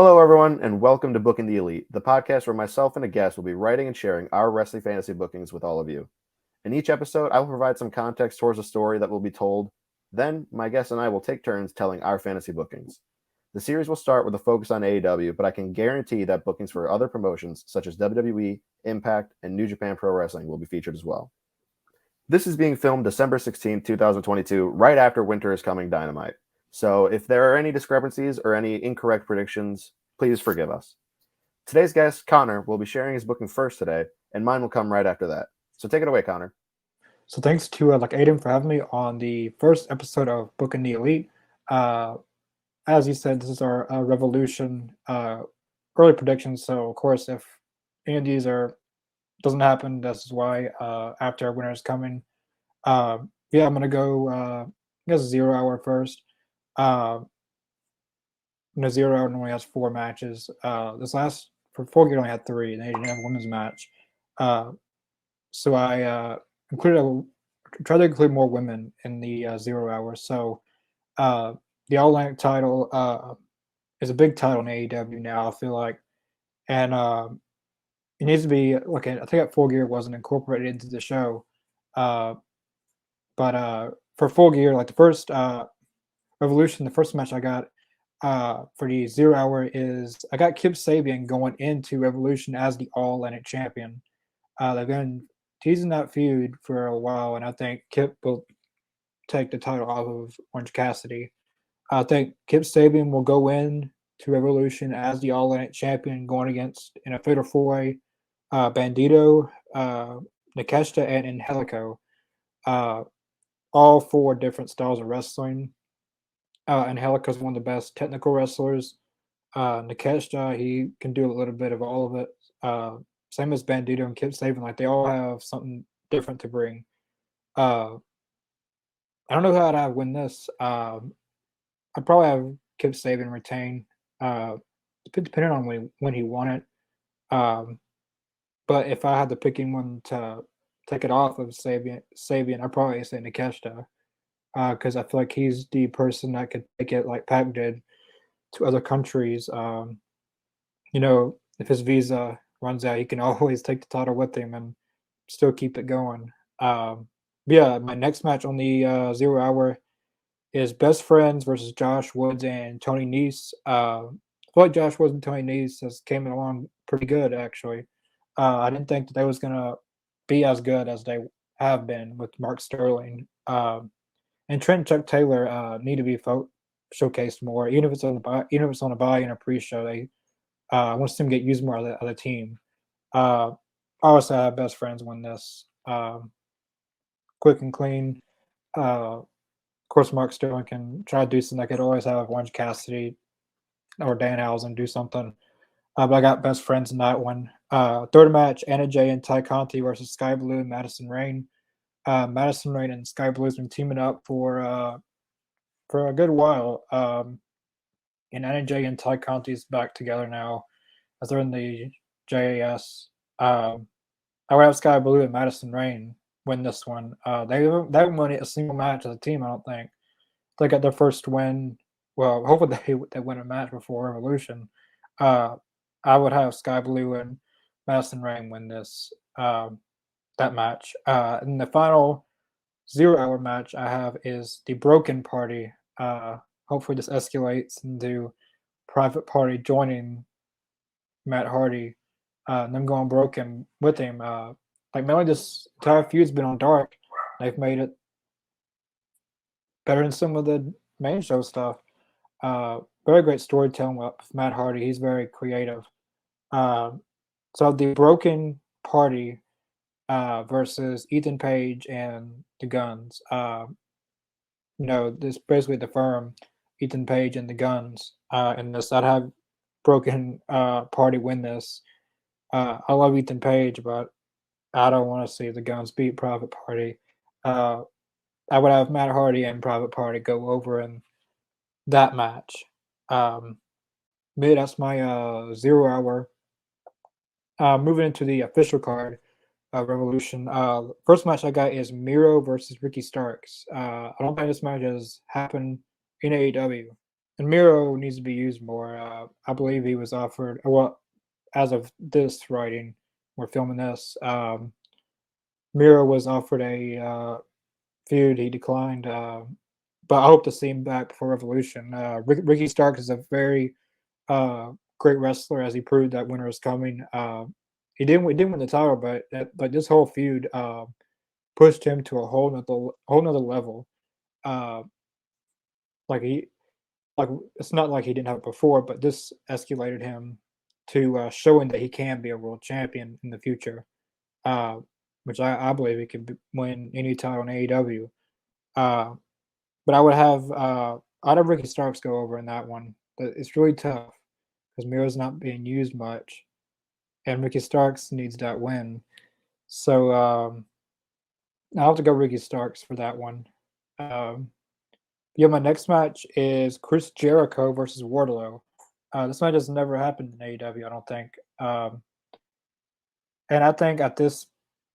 Hello, everyone, and welcome to Booking the Elite, the podcast where myself and a guest will be writing and sharing our wrestling fantasy bookings with all of you. In each episode, I will provide some context towards a story that will be told. Then, my guest and I will take turns telling our fantasy bookings. The series will start with a focus on AEW, but I can guarantee that bookings for other promotions such as WWE, Impact, and New Japan Pro Wrestling will be featured as well. This is being filmed December 16th, 2022, right after Winter is Coming Dynamite. So if there are any discrepancies or any incorrect predictions, please forgive us. Today's guest, Connor, will be sharing his booking first today, and mine will come right after that. So take it away, Connor. So thanks to Aiden for having me on the first episode of Booking the Elite. Uh, as you said, this is our Revolution early predictions. So of course, if any of these doesn't happen, this is why after Winter is Coming. Yeah, I'm gonna go. I guess 0 hour first. Uh, 0 hour normally has four matches. This last for 4 year only had three, and they didn't have a women's match. Uh, so I included tried to include more women in the 0 hour. So uh, the All Atlantic title is a big title in AEW now. I feel like, and it needs to be like I think at Full Gear wasn't incorporated into the show, uh, but for Full Gear, like the first Revolution, the first match I got for the 0 hour is I got Kip Sabian going into Revolution as the All Atlantic champion. They've been teasing that feud for a while, and I think Kip will take the title off of Orange Cassidy. I think Kip Sabian will go in to Revolution as the All Atlantic champion, going against in a fatal four-way Bandito, Nakeshita, and Angelico. Uh, all four different styles of wrestling. Angelico is one of the best technical wrestlers. Nakeshita, he can do a little bit of all of it. Same as Bandito and Kip Sabian, like they all have something different to bring. Uh, I don't know how I'd win this. I'd probably have Kip Sabian retain, uh, depending on when he won it. Um, but if I had to pick anyone to take it off of Sabian, I'd probably say Nakeshita, because I feel like he's the person that could take it like Pac did to other countries. If his visa runs out, he can always take the title with him and still keep it going. Yeah, my next match on the 0 hour is Best Friends versus Josh Woods and Tony Nese. I feel like Josh Woods and Tony Nese has came along pretty good actually. I didn't think that they was gonna be as good as they have been with Mark Sterling. And Trent and Chuck Taylor need to be showcased more, even if it's even if it's on a buy in a pre-show. They want to see them get used more of the team. Uh, Obviously, I have Best Friends win this. Quick and clean. Of course, Mark Sterling can try to do something. I could always have Orange Cassidy or Danhausen do something. But I got Best Friends in that one. Third match, Anna Jay and Ty Conti versus Sky Blue and Madison Rain. Madison Rain and Sky Blue has been teaming up for a good while. And Anna Jay and Ty Conti's back together now as they're in the JAS. I would have Sky Blue and Madison Rain win this one. They haven't won a single match as a team, I don't think. They got their first win. Well, hopefully they win a match before Revolution. I would have Sky Blue and Madison Rain win that match. And the final 0 hour match I have is the Broken Party. Hopefully this escalates into Private Party joining Matt Hardy, and them going broken with him. Like mainly this entire feud's been on Dark. They've made it better than some of the main show stuff. Very great storytelling with Matt Hardy. He's very creative. So the Broken Party versus Ethan Page and the Guns. This basically the firm, Ethan Page and the Guns. In this, I'd have Broken Party win this. I love Ethan Page, but I don't want to see the Guns beat Private Party. I would have Matt Hardy and Private Party go over in that match. Maybe that's my 0 hour. Moving into the official card of Revolution. First match I got is Miro versus Ricky Starks. I don't think this match has happened in AEW and Miro needs to be used more. I believe he was offered. Well, as of this writing, we're filming this. Miro was offered a feud. He declined. But I hope to see him back before Revolution. Ricky Starks is a very great wrestler, as he proved that Winter is coming. He didn't win the title, but this whole feud pushed him to a whole nother level. Uh, like he like it's not like he didn't have it before, but this escalated him to showing that he can be a world champion in the future. Uh, which I believe he could win any title in AEW. Uh, but I'd have Ricky Starks go over in that one. But it's really tough because Miro's not being used much, and Ricky Starks needs that win. So I'll have to go Ricky Starks for that one. Um, yeah, my next match is Chris Jericho versus Wardlow. This match has never happened in AEW, I don't think. And I think at this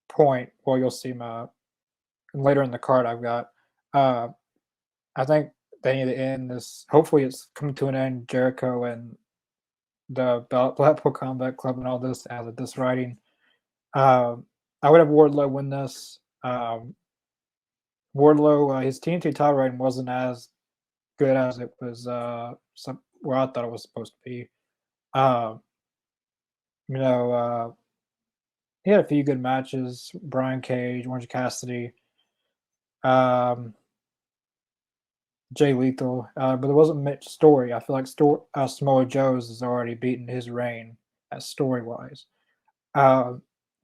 point, well, you'll see my later in the card I've got. Uh, I think they need to end this. Hopefully, it's coming to an end. Jericho and the Blackpool Combat Club and all this as of this writing. I would have Wardlow win this. Wardlow, his TNT title reign wasn't as good as it was where I thought it was supposed to be. Uh, you know, he had a few good matches. Brian Cage, Orange Cassidy, um, Jay Lethal, but there wasn't much story. I feel like Samoa Joe's has already beaten his reign as story wise. Uh,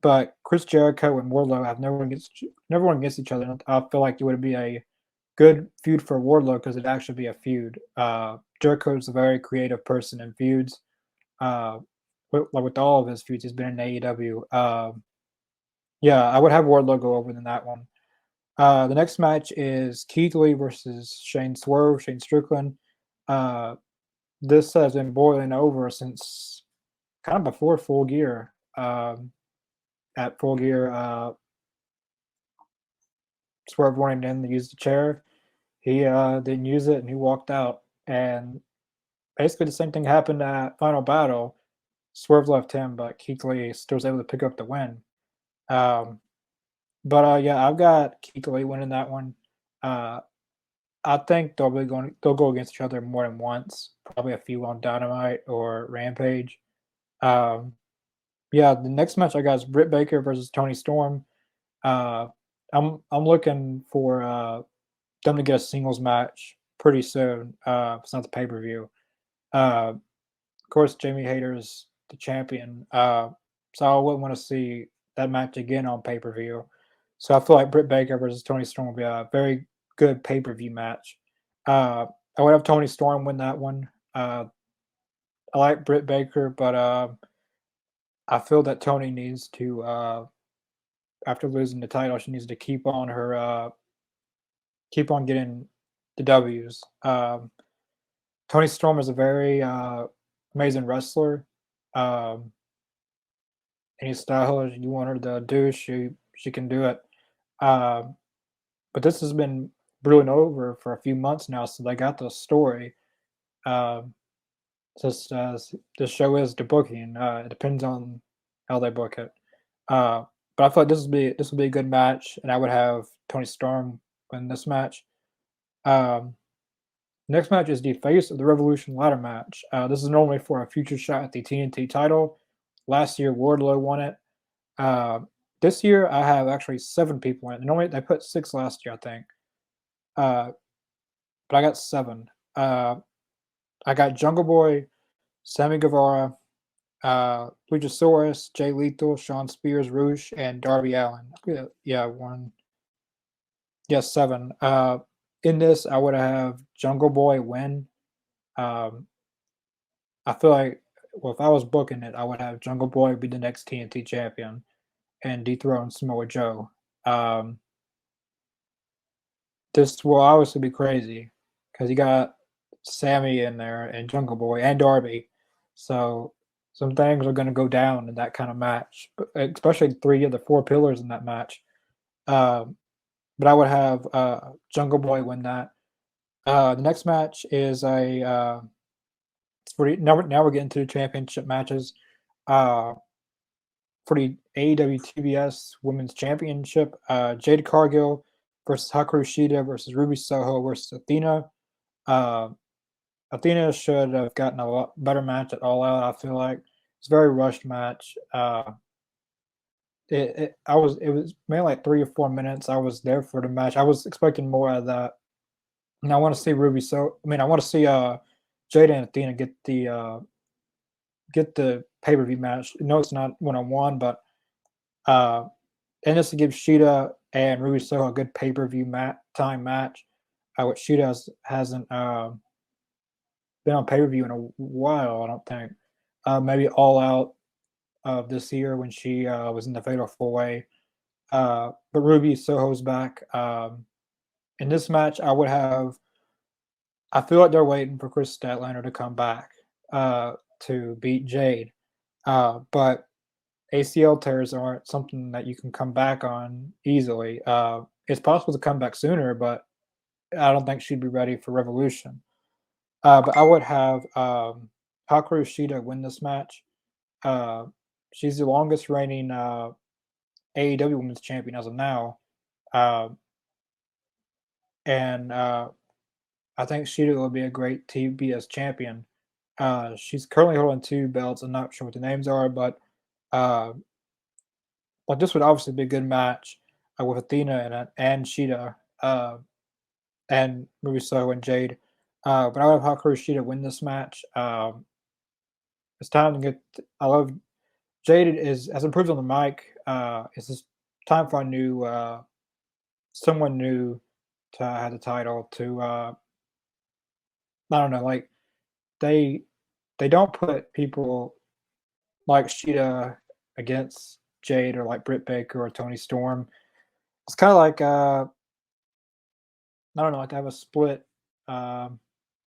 but Chris Jericho and Wardlow have never won against each other. And I feel like it would be a good feud for Wardlow because it'd actually be a feud. Jericho's a very creative person in feuds. Uh, with all of his feuds, he's been in AEW. Yeah, I would have Wardlow go over in that one. The next match is Keith Lee versus Shane Strickland. Uh, this has been boiling over since kind of before Full Gear. At Full Gear, Swerve wanted him to use the chair. He didn't use it and he walked out. And basically the same thing happened at Final Battle. Swerve left him, but Keith Lee still was able to pick up the win. Um, but yeah, I've got Keith Lee winning that one. Uh, I think they'll go against each other more than once, probably a few on Dynamite or Rampage. Um, yeah, the next match I got is Britt Baker versus Tony Storm. Uh, I'm looking for them to get a singles match pretty soon. It's not the pay per view. Of course, Jamie Hayter's the champion, so I wouldn't want to see that match again on pay per view. So I feel like Britt Baker versus Tony Storm will be a very good pay per view match. I would have Tony Storm win that one. I like Britt Baker, but I feel that Tony needs to, after losing the title, she needs to keep on getting the W's. Tony Storm is a very amazing wrestler. Um, any style you want her to do, she can do it. Um, but this has been brewing over for a few months now, so they got the story. Um, just as the show is the booking, it depends on how they book it. But I feel like this will be a good match, and I would have Tony Storm win this match. Um, Next match is the Face of the Revolution ladder match. This is normally for a future shot at the TNT title. Last year, Wardlow won it. Uh, this year, I have actually 7 people in it. Normally, they put 6 last year, I think. Uh, but I got 7. I got Jungle Boy, Sammy Guevara, Luchasaurus, Jay Lethal, Sean Spears, Roosh, and Darby Allen. Yeah, one. Yes, 7. In this, I would have Jungle Boy win. Um, I feel like, well, if I was booking it, I would have Jungle Boy be the next TNT champion and dethrone Samoa Joe. Um, this will obviously be crazy because you got Sammy in there and Jungle Boy and Darby. So some things are going to go down in that kind of match, especially 3 of the 4 pillars in that match. Um, but I would have Jungle Boy win that. The next match is it's pretty now we're getting to the championship matches. Uh, for the AEW TBS Women's Championship, Jade Cargill versus Hikaru Shida versus Ruby Soho versus Athena. Uh, Athena should have gotten a lot better match at All Out. I feel like it's a very rushed match. It was maybe like 3 or 4 minutes. I was there for the match. I was expecting more out of that, and I want to see Ruby. So I mean, I want to see Jada and Athena get the pay per view match. No, it's not 1-on-1, but uh, and just to give Shida and Ruby Soho a good pay per view time match, which Shida hasn't been on pay per view in a while. I don't think. Maybe All Out of this year when she was in the Fatal 4-Way. But Ruby Soho's back. In this match, I feel like they're waiting for Chris Statlander to come back to beat Jade. But ACL tears aren't something that you can come back on easily. It's possible to come back sooner, but I don't think she'd be ready for Revolution. But I would have Hikaru Shida win this match. Uh, she's the longest reigning AEW Women's Champion as of now, uh, and I think Shida will be a great TBS champion. She's currently holding two belts. I'm not sure what the names are, uh, but this would obviously be a good match with Athena and Shida and Ruby Soho and Jade. But I would have Hikaru Shida win this match. It's time to get. I love Jade has improved on the mic. It's just time for a new someone new to have the title to I don't know, like they they don't put people like Sheeta against Jade or like Britt Baker or Tony Storm. It's kind of like I don't know, like they have a split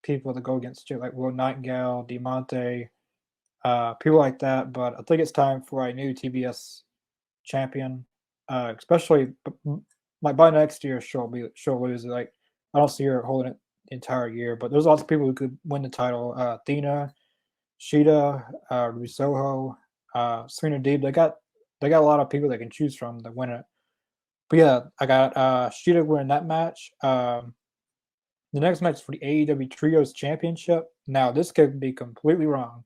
people that go against Jade, like Will Nightingale, Diamante, people like that. But I think it's time for a new TBS champion, especially like by next year she'll lose. Like I don't see her holding it the entire year, but there's lots of people who could win the title. Athena, Sheeta, Ruby Soho, Serena Deeb. They got a lot of people they can choose from to win it. But yeah, I got Sheeta winning that match. The next match is for the AEW Trios Championship. Now this could be completely wrong,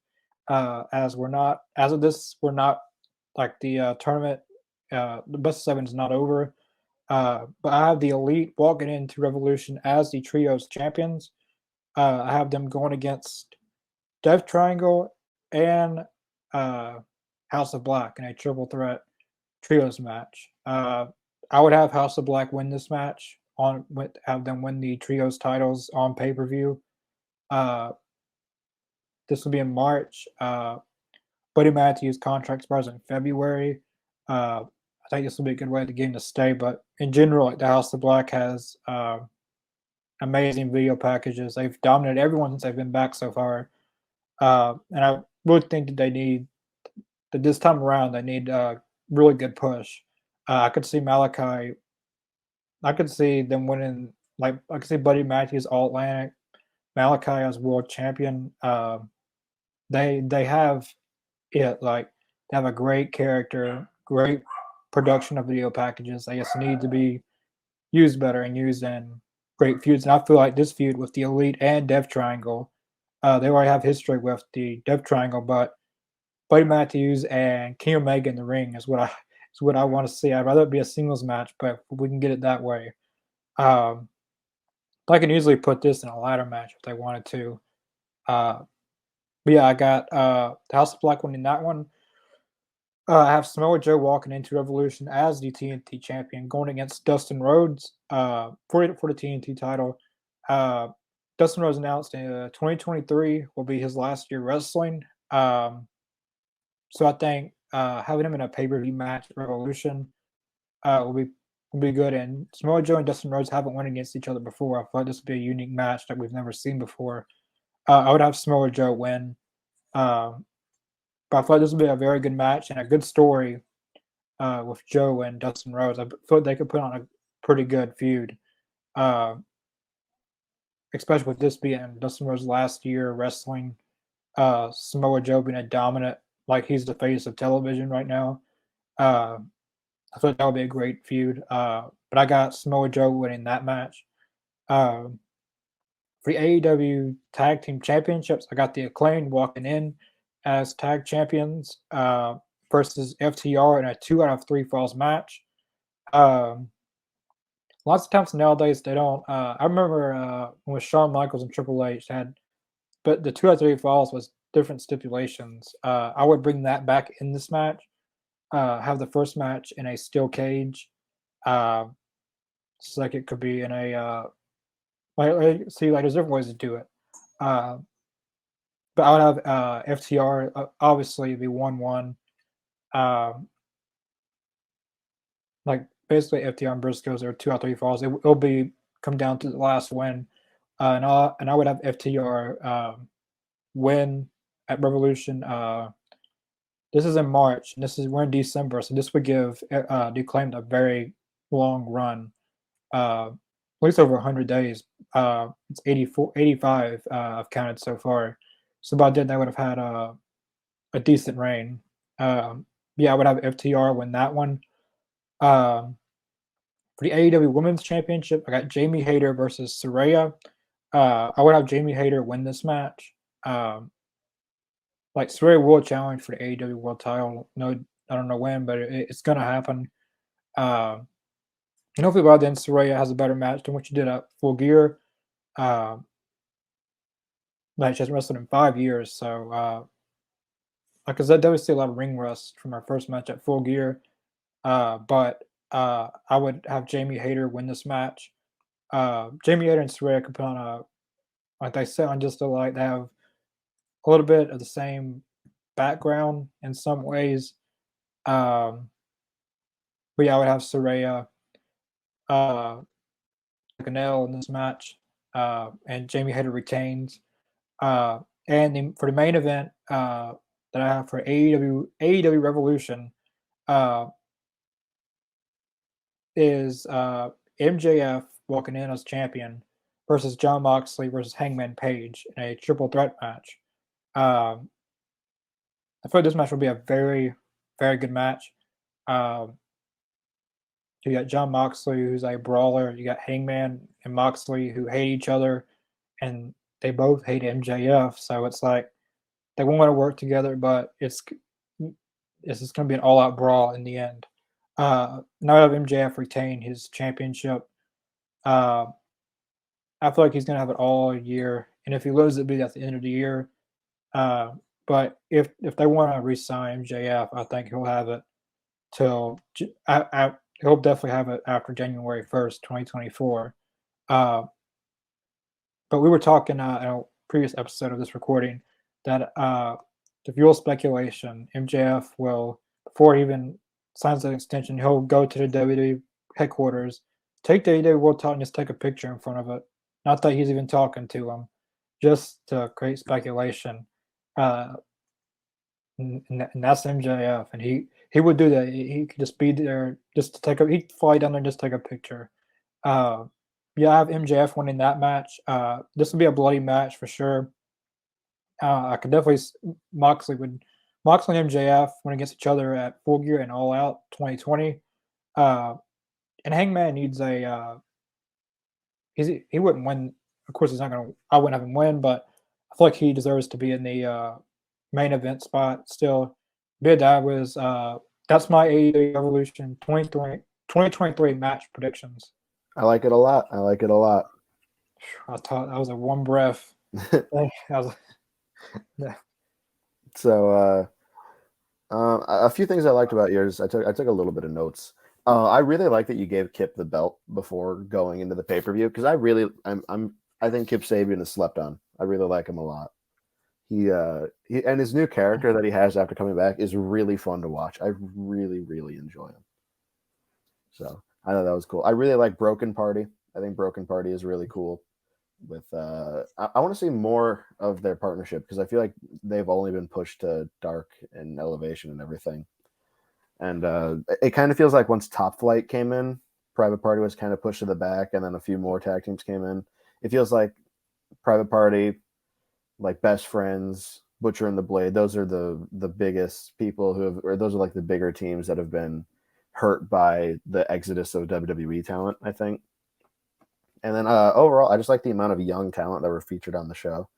as we're not as of this we're not like the tournament. The best of seven is not over. But I have the Elite walking into Revolution as the Trios champions. I have them going against Death Triangle and uh, House of Black in a triple threat trios match. I would have House of Black win this match have them win the trios titles on pay per view. Uh, this will be in March. Buddy Matthews' contract expires in February. I think this will be a good way to get him to stay. But in general, like the House of Black has amazing video packages. They've dominated everyone since they've been back so far. And I would think that this time around they need a really good push. I could see Malachi. I could see them winning. Like I could see Buddy Matthews All Atlantic, Malachi as world champion. They have it like they have a great character, great production of video packages. They just need to be used better and used in great feuds. And I feel like this feud with the Elite and Death Triangle, they already have history with the Death Triangle, but Buddy Matthews and Kenny Omega in the ring is what I want to see. I'd rather it be a singles match, but we can get it that way. Um, I can easily put this in a ladder match if they wanted to. Uh, but yeah, I got the House of Black winning that one. I have Samoa Joe walking into Revolution as the TNT champion, going against Dustin Rhodes for the TNT title. Uh, Dustin Rhodes announced 2023 will be his last year wrestling. So I think having him in a pay per view match at Revolution will be good. And Samoa Joe and Dustin Rhodes haven't won against each other before. I thought this would be a unique match that we've never seen before. I would have Samoa Joe win. Um, but I thought this would be a very good match and a good story with Joe and Dustin Rhodes. I thought they could put on a pretty good feud. Uh, especially with this being Dustin Rhodes' last year wrestling, Samoa Joe being a dominant, like he's the face of television right now. Uh, I thought that would be a great feud. But I got Samoa Joe winning that match. Um, for the AEW Tag Team Championships, I got the Acclaimed walking in as tag champions versus FTR in a 2 out of 3 falls match. Um, Lots of times nowadays they don't. I remember when Shawn Michaels and Triple H had, but the 2 out of 3 falls was different stipulations. I would bring that back in this match. Have the first match in a steel cage. Uh, Second could be in a see, like there's different ways to do it. Uh, but I would have FTR obviously be 1-1. Um, like basically FTR and Briscoes are 2 out of 3 falls. It'll be come down to the last win, and I would have FTR win at Revolution. This is in March, and we're in December, so this would give Declaimed a very long run, at least over 100 days. It's 84, 85 I've counted so far. So by then, they would have had a decent reign. Yeah, I would have FTR win that one. Um, for the AEW Women's Championship, I got Jamie Hayter versus Saraya. I would have Jamie Hayter win this match. Um, like Saraya will challenge for the AEW World Title. No, I don't know when, but it's gonna happen. Uh, and hopefully by then Saraya has a better match than what she did at Full Gear. Uh, like she hasn't wrestled in 5 years, so like I said, there was still a lot of ring rust from our first match at Full Gear. But I would have Jamie Hayter win this match. Jamie Hayter and Saraya could put on a, like they said, on just a light. They have a little bit of the same background in some ways. Um, but yeah, I would have Saraya uh, take an L in this match, and Jamie Hayter retains. For the main event that I have for AEW Revolution uh, is MJF walking in as champion versus John Moxley versus Hangman Page in a triple threat match. Um, I feel like this match will be a very, very good match. Um, you got John Moxley, who's a brawler. You got Hangman and Moxley, who hate each other, and they both hate MJF. So it's like they want to work together, but it's just going to be an all-out brawl in the end. Now I have MJF retain his championship. Uh, I feel like he's going to have it all year, and if he loses, it'll be at the end of the year. Uh, but if they want to re-sign MJF, I think he'll have it till he'll definitely have it after January 1st, 2024. Uh, but we were talking in a previous episode of this recording that the fuel speculation, MJF will, before he even signs an extension, he'll go to the WWE headquarters, take the AEW World Title, and just take a picture in front of it. Not that he's even talking to him, just to create speculation. Uh, and that's MJF, and he would do that. He could just be there just to he'd fly down there and just take a picture. Uh, yeah, I have MJF winning that match. This would be a bloody match for sure. I could definitely Moxley and MJF went against each other at Full Gear and All Out 2020. Uh, and Hangman needs a he wouldn't win. Of course, he's not gonna. I wouldn't have him win, but I feel like he deserves to be in the main event spot still. Bid that was that's my AEW Evolution 2023 match predictions. I like it a lot. I like it a lot. I thought that was a one breath. Yeah. So a few things I liked about yours. I took a little bit of notes. I really like that you gave Kip the belt before going into the pay-per-view because I think Kip Sabian is slept on. I really like him a lot. He and his new character that he has after coming back is really fun to watch. I really, really enjoy him. So I know that was cool. I really like Broken Party. I think Broken Party is really cool. With I want to see more of their partnership because I feel like they've only been pushed to dark and elevation and everything. And it kind of feels like once Top Flight came in, Private Party was kind of pushed to the back, and then a few more tag teams came in. It feels like Private Party, like Best Friends, Butcher and the Blade. Those are the biggest people who have, or those are like the bigger teams that have been hurt by the exodus of WWE talent, I think. And then overall, I just like the amount of young talent that were featured on the show.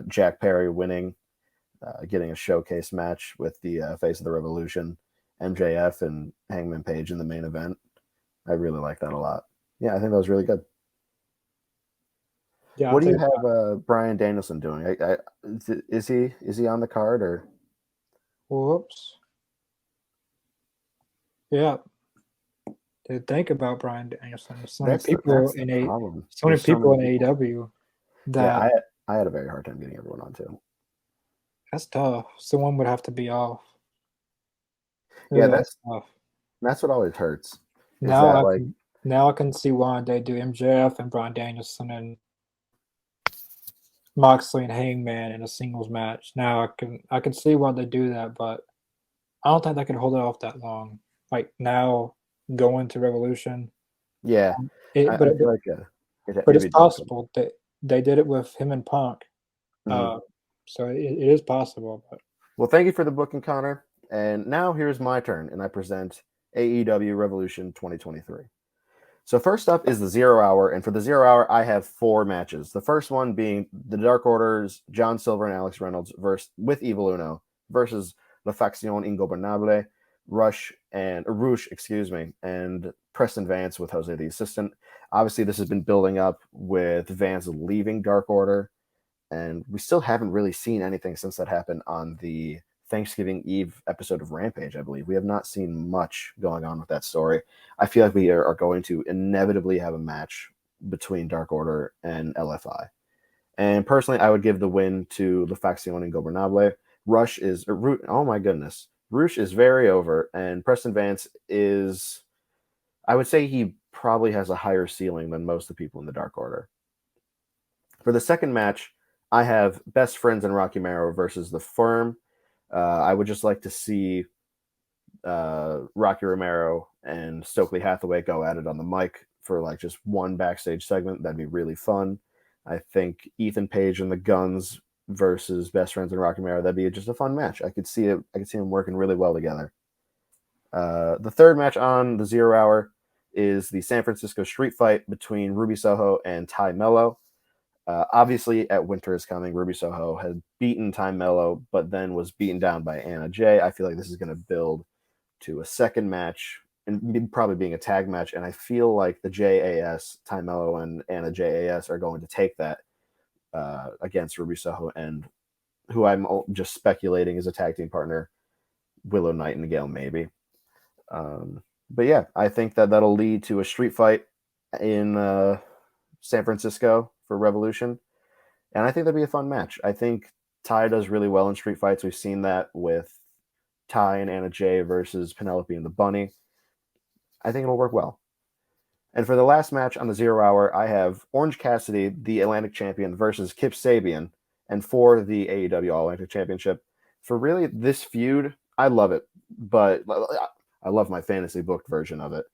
Jack Perry winning, getting a showcase match with the Face of the Revolution, MJF and Hangman Page in the main event. I really like that a lot. Yeah, I think that was really good. Yeah, I What do you think. have Brian Danielson doing? Is he on the card or? Whoops. Yeah. To think about Brian Danielson. There's so many people That's the problem. so many There's so people many in people. AEW Yeah, that I had a very hard time getting everyone on too. that's tough. Someone would have to be off. Yeah, That's tough. that's what always hurts. Is Now that I like can now I can see why they do MJF and Brian Danielson and Moxley and Hangman in a singles match. Now I can see why they do that, but I don't think they can hold it off that long. Like now, going to Revolution, yeah? it, but I it, feel like but it'd it's be difficult. possible. They did it with him and Punk, Mhm. uh, so it is possible. But Well, thank you for the booking, Connor. And now here's my turn, and I present AEW Revolution 2023. So first up is the 0 Hour, and for the 0 Hour, I have 4 matches. The first one being the Dark Order's John Silver and Alex Reynolds with Evil Uno versus La Facción Ingobernable, Rush, excuse me, and Preston Vance with Jose the Assistant. Obviously, this has been building up with Vance leaving Dark Order, and we still haven't really seen anything since that happened on the Thanksgiving Eve episode of Rampage, I believe. We have not seen much going on with that story. I feel like we are going to inevitably have a match between Dark Order and LFI. And personally, I would give the win to La Facción Ingobernable. Oh my goodness. Rush is very over, and Preston Vance is, I would say he probably has a higher ceiling than most of the people in the Dark Order. For the second match, I have Best Friends and Rocky Romero versus The Firm. I would just like to see Rocky Romero and Stokely Hathaway go at it on the mic for like just one backstage segment. That'd be really fun. I think Ethan Page and the Guns versus Best Friends and Rocky Romero, that'd be just a fun match. I could see it. I could see them working really well together. The third match on the 0 Hour is the San Francisco Street Fight between Ruby Soho and Ty Mello. Obviously, at Winter is Coming, Ruby Soho had beaten Ty Mello, but then was beaten down by Anna Jay. I feel like this is going to build to a second match and probably being a tag match. And I feel like the JAS, Ty Mello and Anna JAS, are going to take that against Ruby Soho and who I'm just speculating is a tag team partner, Willow Nightingale, maybe. But yeah, I think that that'll lead to a street fight in San Francisco for Revolution. And I think that'd be a fun match. I think Ty does really well in street fights. We've seen that with Ty and Anna Jay versus Penelope and the Bunny. I think it'll work well. And for the last match on the 0 Hour, I have Orange Cassidy, the Atlantic champion, versus Kip Sabian, and for the AEW All Atlantic Championship. For really this feud, I love it, but I love my fantasy booked version of it.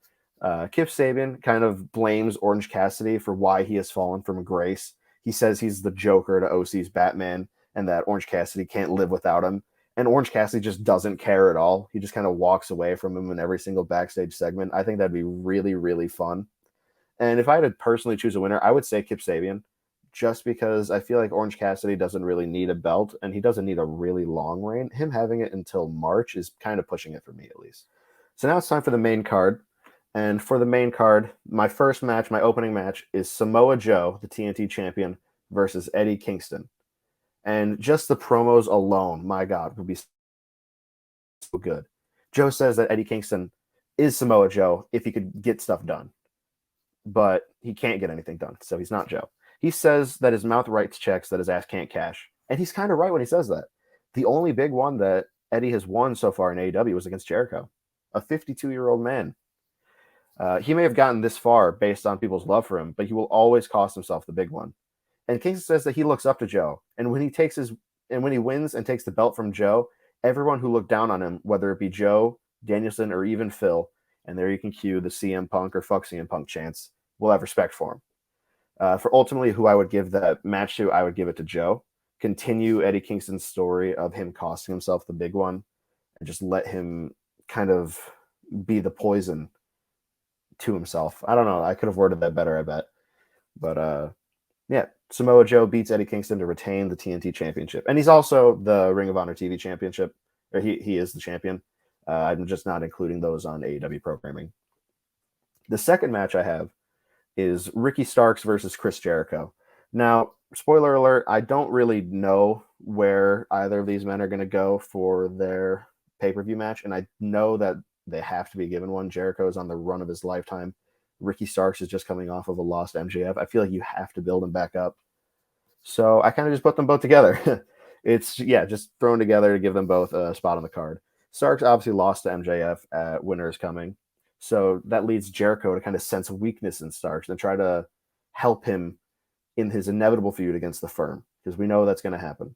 Kip Sabian kind of blames Orange Cassidy for why he has fallen from grace. He says he's the Joker to OC's Batman and that Orange Cassidy can't live without him. And Orange Cassidy just doesn't care at all. He just kind of walks away from him in every single backstage segment. I think that'd be really, really fun. And if I had to personally choose a winner, I would say Kip Sabian, just because I feel like Orange Cassidy doesn't really need a belt and he doesn't need a really long reign. Him having it until March is kind of pushing it for me, at least. So now it's time for the main card. And for the main card, my first match, my opening match, is Samoa Joe, the TNT champion, versus Eddie Kingston. And just the promos alone, my God, would be so good. Joe says that Eddie Kingston is Samoa Joe if he could get stuff done, but he can't get anything done, so he's not Joe. He says that his mouth writes checks that his ass can't cash, and he's kind of right when he says that. The only big one that Eddie has won so far in AEW was against Jericho, a 52-year-old man. He may have gotten this far based on people's love for him, but he will always cost himself the big one. And Kingston says that he looks up to Joe, and when he wins and takes the belt from Joe, everyone who looked down on him, whether it be Joe, Danielson, or even Phil, and there you can cue the CM Punk or fuck CM Punk chants, will have respect for him. For ultimately who I would give that match to, I would give it to Joe. Continue Eddie Kingston's story of him costing himself the big one, and just let him kind of be the poison to himself. I don't know. I could have worded that better, I bet. But yeah, Samoa Joe beats Eddie Kingston to retain the TNT Championship, and he's also the Ring of Honor TV Championship. Or he is the champion. I'm just not including those on AEW programming. The second match I have is Ricky Starks versus Chris Jericho. Now, spoiler alert, I don't really know where either of these men are going to go for their pay-per-view match, and I know that they have to be given one. Jericho is on the run of his lifetime. Ricky Starks is just coming off of a lost MJF. I feel like you have to build him back up. So I kind of just put them both together. It's just thrown together to give them both a spot on the card. Starks obviously lost to MJF at Winter is Coming. So that leads Jericho to kind of sense weakness in Starks and try to help him in his inevitable feud against the Firm, because we know that's going to happen.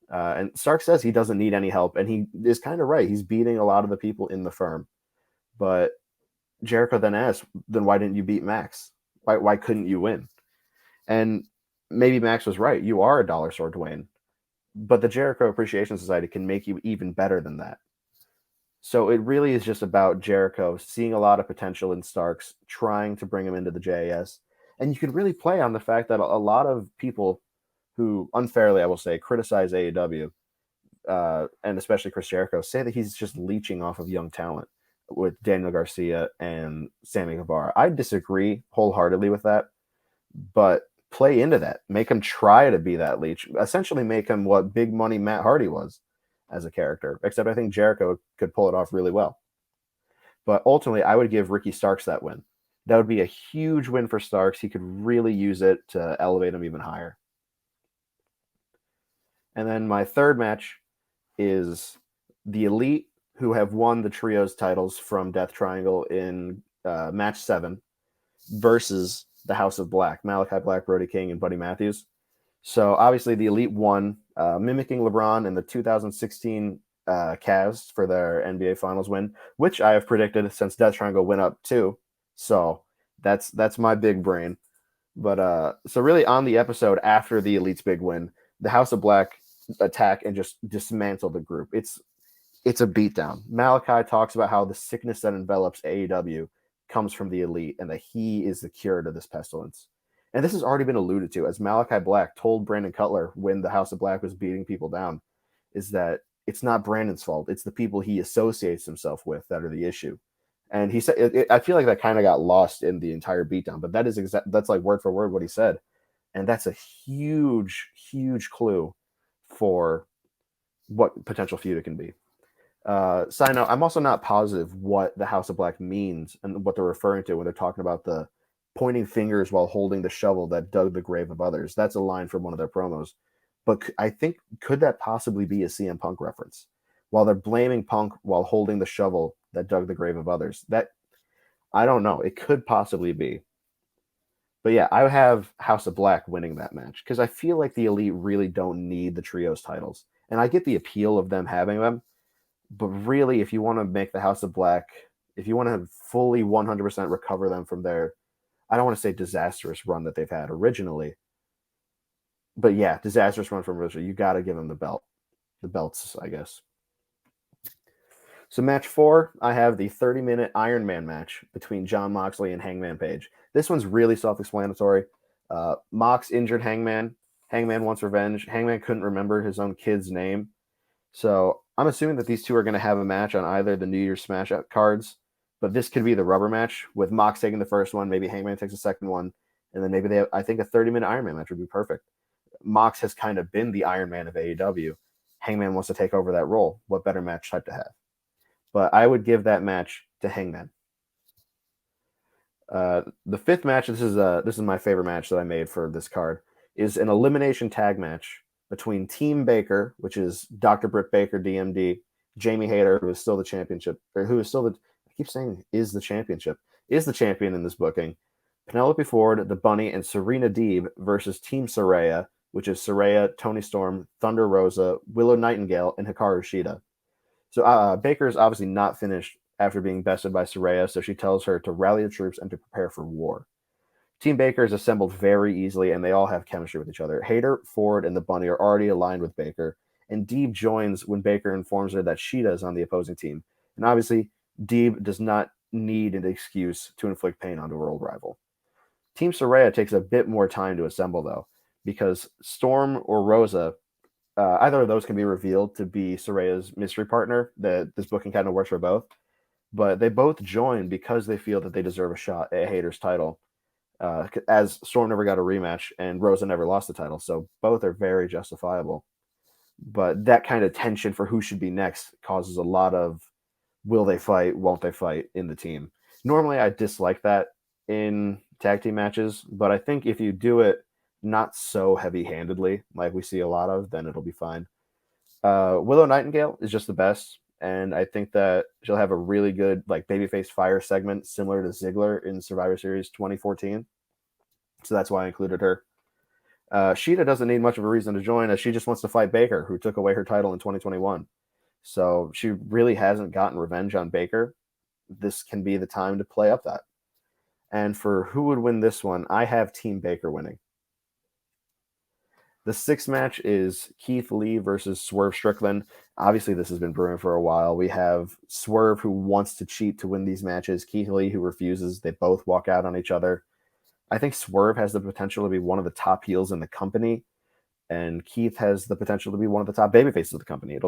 And Stark says he doesn't need any help, and he is kind of right. He's beating a lot of the people in the Firm. But Jericho then asks, then why didn't you beat Max? Why couldn't you win? And maybe Max was right. You are a dollar store, Dwayne. But the Jericho Appreciation Society can make you even better than that. So it really is just about Jericho seeing a lot of potential in Starks, trying to bring him into the JAS. And you can really play on the fact that a lot of people who unfairly, I will say, criticize AEW, and especially Chris Jericho, say that he's just leeching off of young talent with Daniel Garcia and Sammy Guevara. I disagree wholeheartedly with that, but play into that. Make him try to be that leech. Essentially make him what Big Money Matt Hardy was as a character, except I think Jericho could pull it off really well. But ultimately, I would give Ricky Starks that win. That would be a huge win for Starks. He could really use it to elevate him even higher. And then my third match is the Elite, who have won the trios titles from Death Triangle in match 7, versus the House of Black, Malachi Black, Brody King, and Buddy Matthews. So obviously the Elite won, mimicking LeBron in the 2016 Cavs for their NBA Finals win, which I have predicted since Death Triangle went up too. So that's my big brain. But so really on the episode after the Elite's big win, the House of Black attack and just dismantle the group. It's a beatdown. Malachi talks about how the sickness that envelops AEW comes from the Elite and that he is the cure to this pestilence. And this has already been alluded to, as Malachi Black told Brandon Cutler when the House of Black was beating people down, is that it's not Brandon's fault. It's the people he associates himself with that are the issue. And he said, I feel like that kind of got lost in the entire beatdown, but that is that's like word for word what he said. And that's a huge, huge clue for what potential feud it can be. Side note, I'm also not positive what the House of Black means and what they're referring to when they're talking about the pointing fingers while holding the shovel that dug the grave of others. That's a line from one of their promos. But I think, could that possibly be a CM Punk reference? While they're blaming Punk while holding the shovel that dug the grave of others. That, I don't know. It could possibly be. But yeah, I have House of Black winning that match because I feel like the Elite really don't need the trios titles. And I get the appeal of them having them. But really, if you want to make the House of Black, if you want to fully 100% recover them from their, I don't want to say disastrous run that they've had originally, but yeah, disastrous run from originally, you got to give them the belts, I guess. So match 4, I have the 30-minute Iron Man match between Jon Moxley and Hangman Page. This one's really self-explanatory. Mox injured Hangman. Hangman wants revenge. Hangman couldn't remember his own kid's name. So I'm assuming that these two are going to have a match on either the New Year's Smash cards, but this could be the rubber match with Mox taking the first one, maybe Hangman takes the second one, and then maybe they have, I think a 30-minute Iron Man match would be perfect. Mox has kind of been the Iron Man of AEW. Hangman wants to take over that role. What better match type to have? But I would give that match to Hangman. The fifth match, this is my favorite match that I made for this card, is an elimination tag match between Team Baker, which is Dr. Britt Baker, DMD, Jamie Hayter, who is still the championship, or who is still the, I keep saying is the championship, is the champion in this booking, Penelope Ford, the Bunny, and Serena Deeb versus Team Saraya, which is Saraya, Toni Storm, Thunder Rosa, Willow Nightingale, and Hikaru Shida. So Baker is obviously not finished after being bested by Saraya, so she tells her to rally the troops and to prepare for war. Team Baker is assembled very easily, and they all have chemistry with each other. Hayter, Ford, and the Bunny are already aligned with Baker, and Deeb joins when Baker informs her that Sheeta is on the opposing team. And obviously, Deeb does not need an excuse to inflict pain onto her old rival. Team Soraya takes a bit more time to assemble, though, because Storm or Rosa, either of those can be revealed to be Soraya's mystery partner. That this booking kind of works for both, but they both join because they feel that they deserve a shot at Hayter's title. As Storm never got a rematch and Rosa never lost the title, so both are very justifiable. But that kind of tension for who should be next causes a lot of will they fight, won't they fight in the team. Normally, I dislike that in tag team matches, but I think if you do it not so heavy handedly, like we see a lot of, then it'll be fine. Willow Nightingale is just the best, and I think that she'll have a really good like babyface fire segment similar to Ziggler in Survivor Series 2014. So that's why I included her. Sheeta doesn't need much of a reason to join, as she just wants to fight Baker, who took away her title in 2021. So she really hasn't gotten revenge on Baker. This can be the time to play up that. And for who would win this one, I have Team Baker winning. The sixth match is Keith Lee versus Swerve Strickland. Obviously, this has been brewing for a while. We have Swerve, who wants to cheat to win these matches, Keith Lee, who refuses. They both walk out on each other. I think Swerve has the potential to be one of the top heels in the company, and Keith has the potential to be one of the top babyfaces of the company.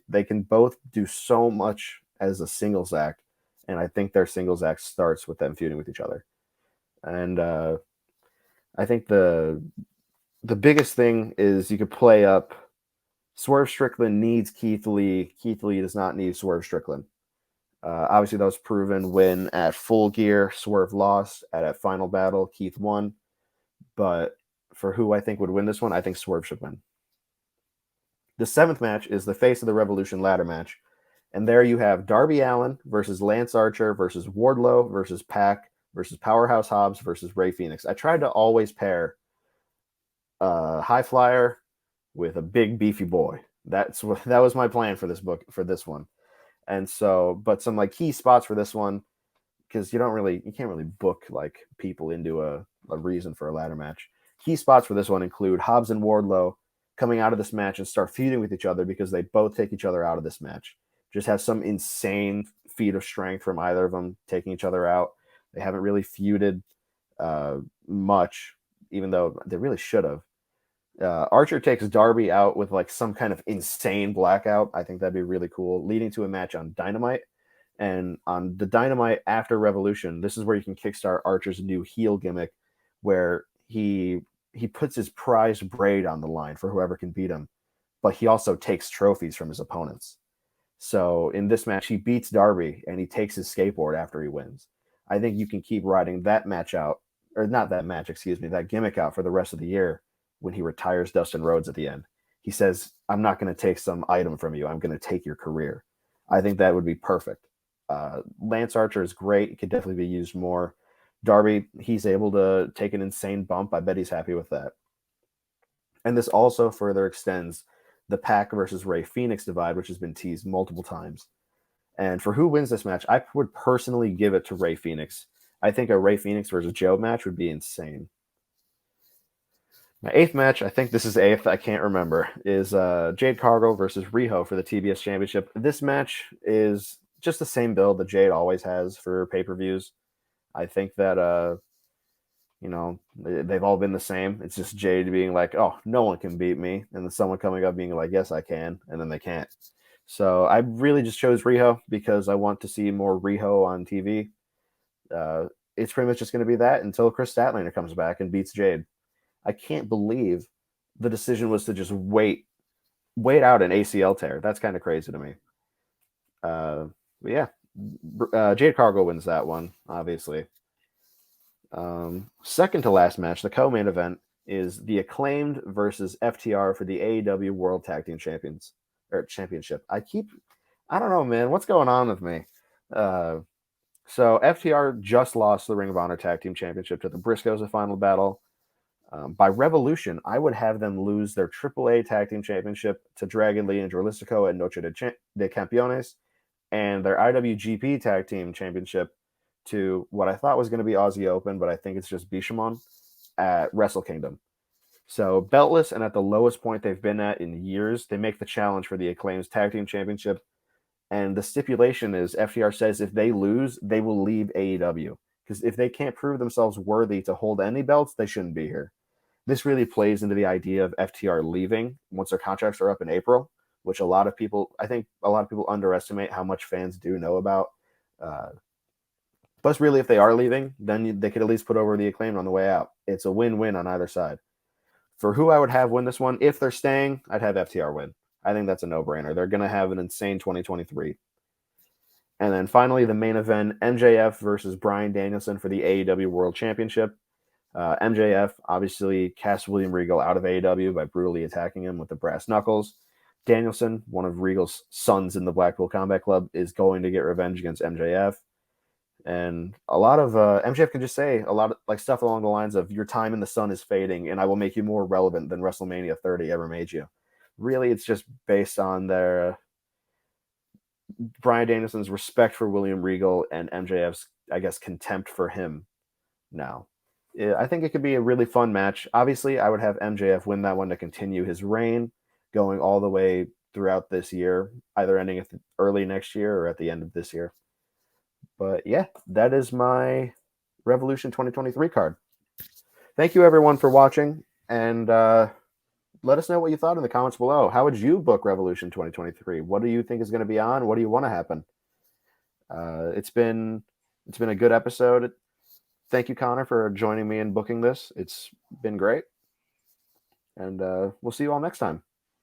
They can both do so much as a singles act, and I think their singles act starts with them feuding with each other. And I think the biggest thing is you could play up Swerve Strickland needs Keith Lee. Keith Lee does not need Swerve Strickland. Obviously, that was proven when at Full Gear, Swerve lost. At Final Battle, Keith won. But for who I think would win this one, I think Swerve should win. The seventh match is the Face of the Revolution ladder match. And there you have Darby Allin versus Lance Archer versus Wardlow versus Pac versus Powerhouse Hobbs versus Rey Fenix. I tried to always pair high flyer with a big beefy boy. That was my plan for this one. And so, but some like key spots for this one, because you can't really book like people into a reason for a ladder match. Key spots for this one include Hobbs and Wardlow coming out of this match and start feuding with each other because they both take each other out of this match. Just have some insane feat of strength from either of them taking each other out. They haven't really feuded much, even though they really should have. Archer takes Darby out with like some kind of insane blackout. I think that'd be really cool, leading to a match on Dynamite. And on the Dynamite after Revolution, this is where you can kickstart Archer's new heel gimmick, where he puts his prized braid on the line for whoever can beat him, but he also takes trophies from his opponents. So in this match, he beats Darby and he takes his skateboard after he wins. I think you can keep riding that match out, or not that match, excuse me, that gimmick out for the rest of the year. When he retires Dustin Rhodes at the end, he says, "I'm not going to take some item from you. I'm going to take your career." I think that would be perfect. Lance Archer is great. He could definitely be used more. Darby, he's able to take an insane bump. I bet he's happy with that. And this also further extends the Pac versus Rey Fenix divide, which has been teased multiple times. And for who wins this match, I would personally give it to Rey Fenix. I think a Rey Fenix versus Joe match would be insane. My eighth match, I think this is eighth, I can't remember, is Jade Cargill versus Riho for the TBS Championship. This match is just the same build that Jade always has for pay-per-views. I think that, they've all been the same. It's just Jade being like, oh, no one can beat me. And then someone coming up being like, yes, I can. And then they can't. So I really just chose Riho because I want to see more Riho on TV. It's pretty much just going to be that until Chris Statlander comes back and beats Jade. I can't believe the decision was to just wait out an ACL tear. That's kind of crazy to me. But yeah, Jade Cargill wins that one, obviously. Second to last match, the co-main event, is the Acclaimed versus FTR for the AEW World Tag Team Championship. I don't know, man. What's going on with me? So FTR just lost the Ring of Honor Tag Team Championship to the Briscoes at Final Battle. By Revolution, I would have them lose their AAA Tag Team Championship to Dragon Lee and Dralistico at Noche de Campeones, and their IWGP Tag Team Championship to what I thought was going to be Aussie Open, but I think it's just Bishamon at Wrestle Kingdom. So beltless and at the lowest point they've been at in years, they make the challenge for the Acclaim's Tag Team Championship. And the stipulation is FTR says if they lose, they will leave AEW. Because if they can't prove themselves worthy to hold any belts, they shouldn't be here. This really plays into the idea of FTR leaving once their contracts are up in April, which I think a lot of people underestimate how much fans do know about. Plus, really, if they are leaving, then they could at least put over the Acclaim on the way out. It's a win-win on either side. For who I would have win this one, if they're staying, I'd have FTR win. I think that's a no-brainer. They're going to have an insane 2023. And then finally, the main event, MJF versus Bryan Danielson for the AEW World Championship. MJF obviously cast William Regal out of AEW by brutally attacking him with the brass knuckles. Danielson, one of Regal's sons in the Blackpool Combat Club, is going to get revenge against MJF. And a lot of MJF can just say a lot of like stuff along the lines of "Your time in the sun is fading, and I will make you more relevant than WrestleMania 30 ever made you." Really, it's just based on their Bryan Danielson's respect for William Regal and MJF's, I guess, contempt for him. Now, I think it could be a really fun match. Obviously, I would have MJF win that one to continue his reign, going all the way throughout this year, either ending at early next year or at the end of this year. But yeah, that is my Revolution 2023 card. Thank you, everyone, for watching. And let us know what you thought in the comments below. How would you book Revolution 2023? What do you think is going to be on? What do you want to happen? It's been a good episode. Thank you, Connor, for joining me in booking this. It's been great. And we'll see you all next time.